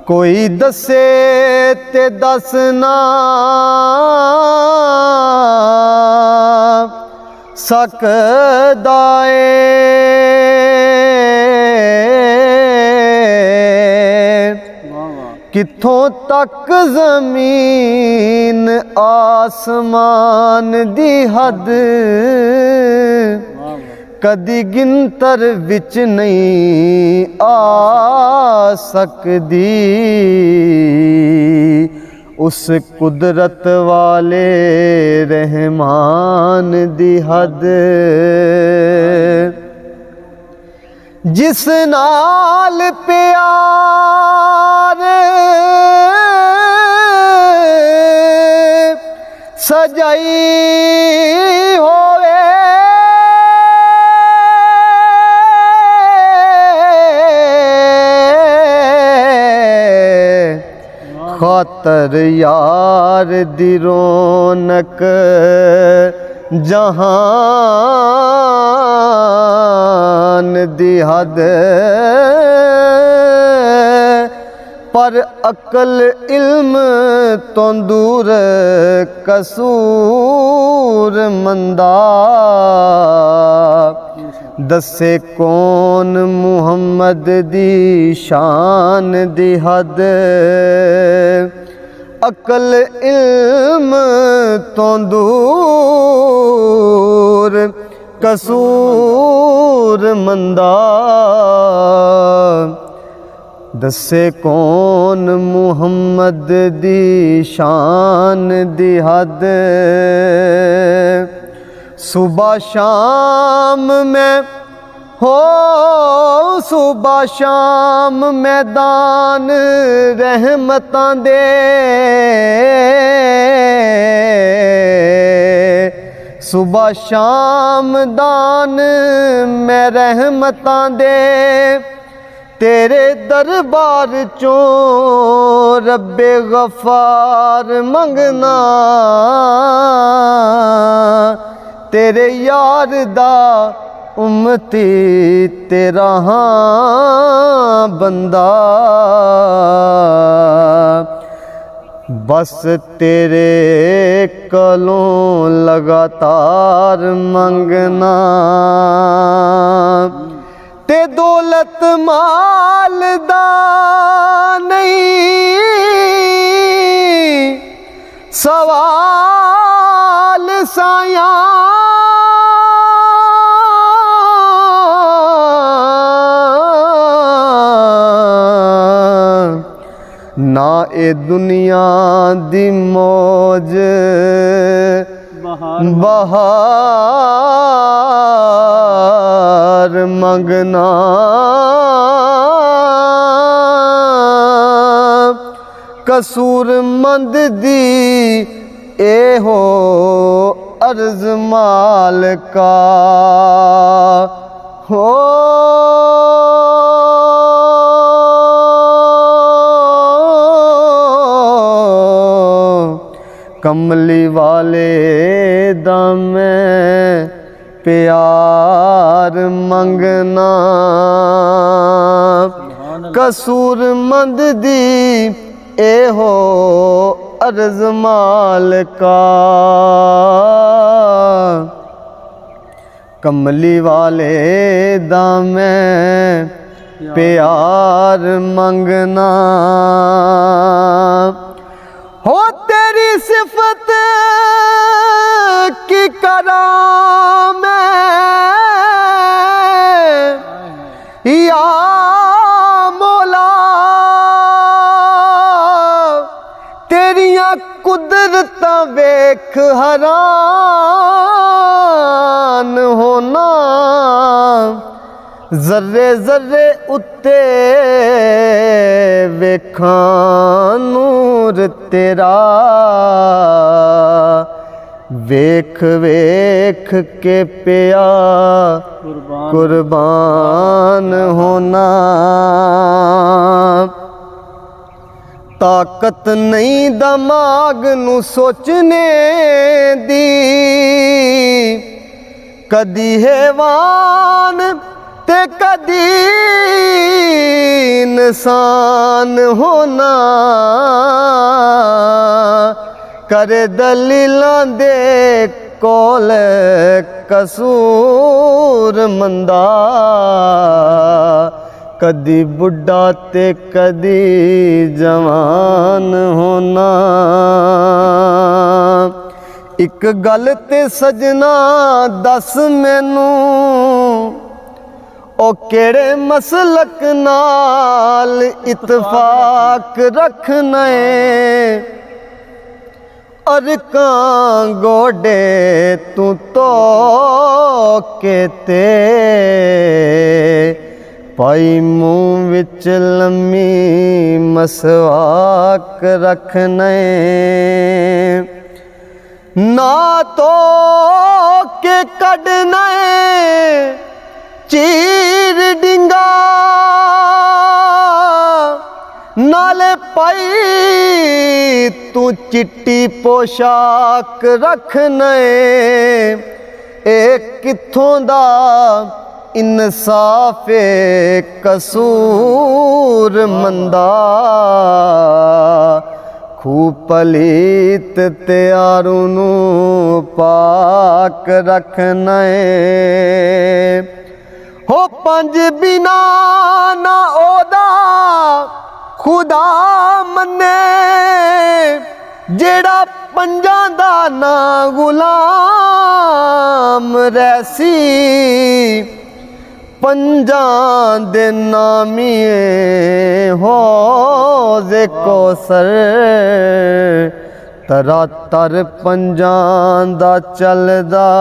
कोई दसे ते दस ना सकदा कित्थों तक जमीन आसमान दी हद कदी गिनतर विच नहीं आ सकदी। उस कुदरत वाले रहमान दी हद जिस नाल प्यार सजाई होवे खातर यार दी रौनक जहान दी हद पर अकल इल्म तो दूर कसूर मंदा दसे कौन मुहम्मद दी शान दी हद अकल इल्म तो दूर कसूर मंदा दसे कौन मुहम्मद दी शान दी हद। सुबह शाम में हो सुबह शाम मैदान रहमतां दे सुबह शाम दान मैं रहमतां दे तेरे दरबार चों रब्बे गफार मंगना तेरे यार दा उम्मती तेरा हाँ बंदा बस तेरे कलों लगातार मंगना ते दौलत माल दा नहीं सवाल साया ना ए दुनिया दी मौज बहार मंगना कसूरमंद दी ए हो अर्ज माल का हो कमली वाले दामे प्यार मंगना कसूरमंद दी ए हो अर्ज माल का कमली वाले दामे प्यार मंगना हो तेरी सिफत की कराम या मौला तेरिया कुदरत वेख हैरान होना जर्रे जर्रे उत्ते वेखां नूर तेरा वेख वेख के पिया कुर्बान होना ਤਾਕਤ ਨਹੀਂ ਦਿਮਾਗ ਨੂੰ ਸੋਚਣੇ ਦੀ, ਕਦੀ ਹੈਵਾਨ ਤੇ ਕਦੀ ਇਨਸਾਨ ਹੋਣਾ, करे दलीलां दे कोल कसूर मंदा, कदी बुढ़ा ते कदी जवान होना। एक गल ते सजना दस मैनू, ओ केड़े मसलक नाल इतफाक रखना है, अरकां गोडे तू तो केते, पाई मुँह विच लम्मी मसवाक रखने, ना तो के कढना चीर डिंगा, नाले पाई तू चिट्टी पोशाक रखना, ए कित्थों दा इंसाफ कसूर मंदा, खूब पलीत त्यारू नू पाक रखना, हो पंज बिना ना ओदा खुदा मन्ने, जेड़ा पंजां दा ना गुलाम रैसी, पंजां दे नामिए हौज़े कौसर, तरा तर पंजां दा चलदा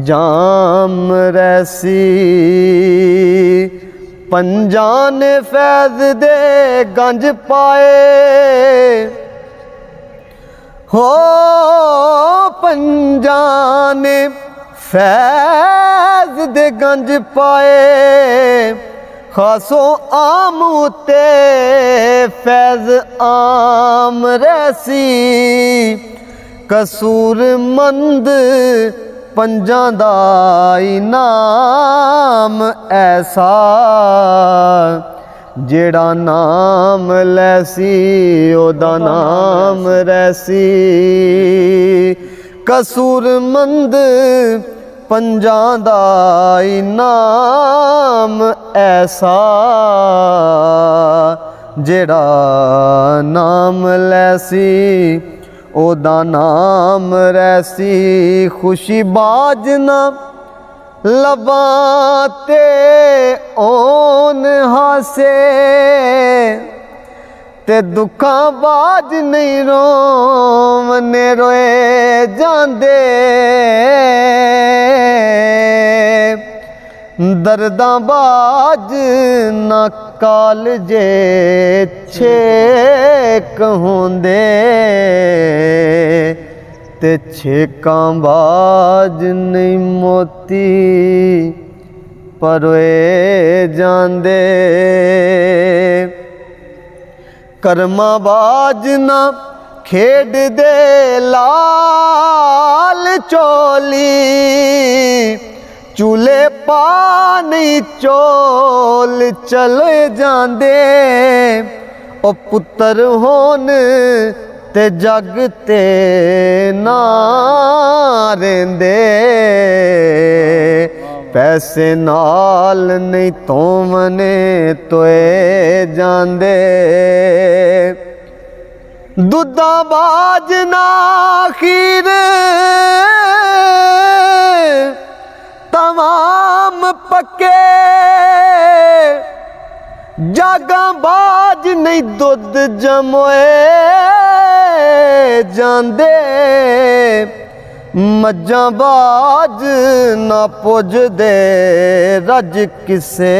जाम रैसी, पंजां ने फैज़ दे गंज पाए, हो पंजां ने फैज़ दे गंज पाए, खासो आम उते फैज़ आम रैसी, कसूरमंद पंजां दा इनाम ऐसा, जेड़ा नाम लैसी ओदा नाम रैसी, कसूरमंद पंजां दा इनाम ऐसा, जेड़ा नाम लैसी ओदा नाम रैसी, खुशी बाजना लबां ते ओन हासे, ते दुखां बाज नहीं रोवने रोए जांदे, दर्दां बाज ना कालजे छेक होंदे, ते छेकां बाज नहीं मोती परोए जांदे, कर्मा बाज ना खेड दे लाल चोली, चूल्हे पा नहीं चोल चले जांदे, ओ पुत्तर होन ते जग ते ना रेंदे, पैसे नाल नहीं तो मने तोए जांदे, दुद्धा बाज ना खीर तमाम पक्के, जागां बाज नहीं दुध जमोए जांदे, मज्जां बाज ना पुज दे रज किसे,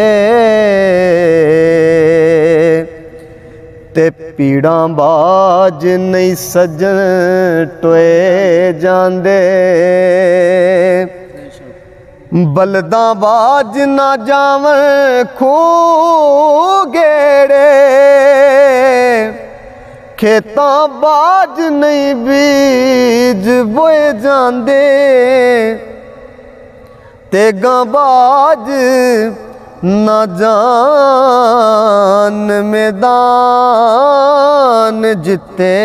ते पीड़ां बाज नहीं सजन टोए जांदे, बलदा बाज ना जावन खूह गेड़े, खेतां बाज नहीं बीज बोए जांदे, तेगां बाज ना जान मैदान जिते।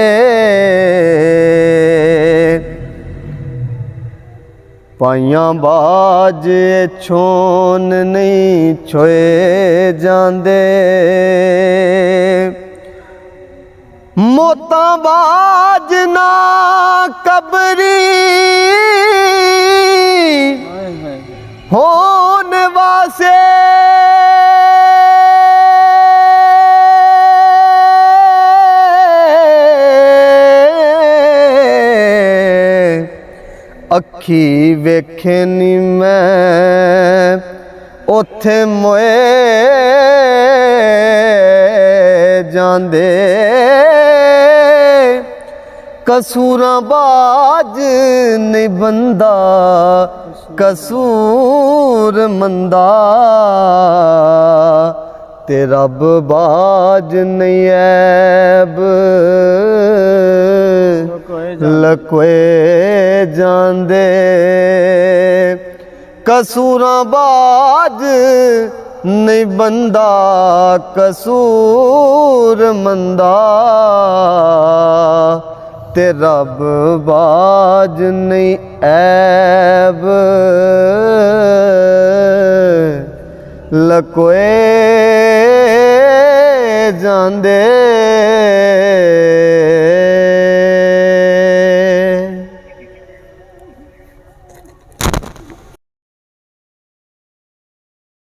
पाइयां बाज छोन नहीं छोए जांदे, मोतां बाज ना कबरी होन वासे, अखी वेखे नी मैं ओथे मोए जांदे, कसूरां बाज नहीं बंदा कसूर मंदा, ते रब बाज नहीं ऐब लकोए जांदे। कसूरां बाज नहीं बंदा कसूर मंदा, ते रब बाज नहीं ऐब लकोए जांदे।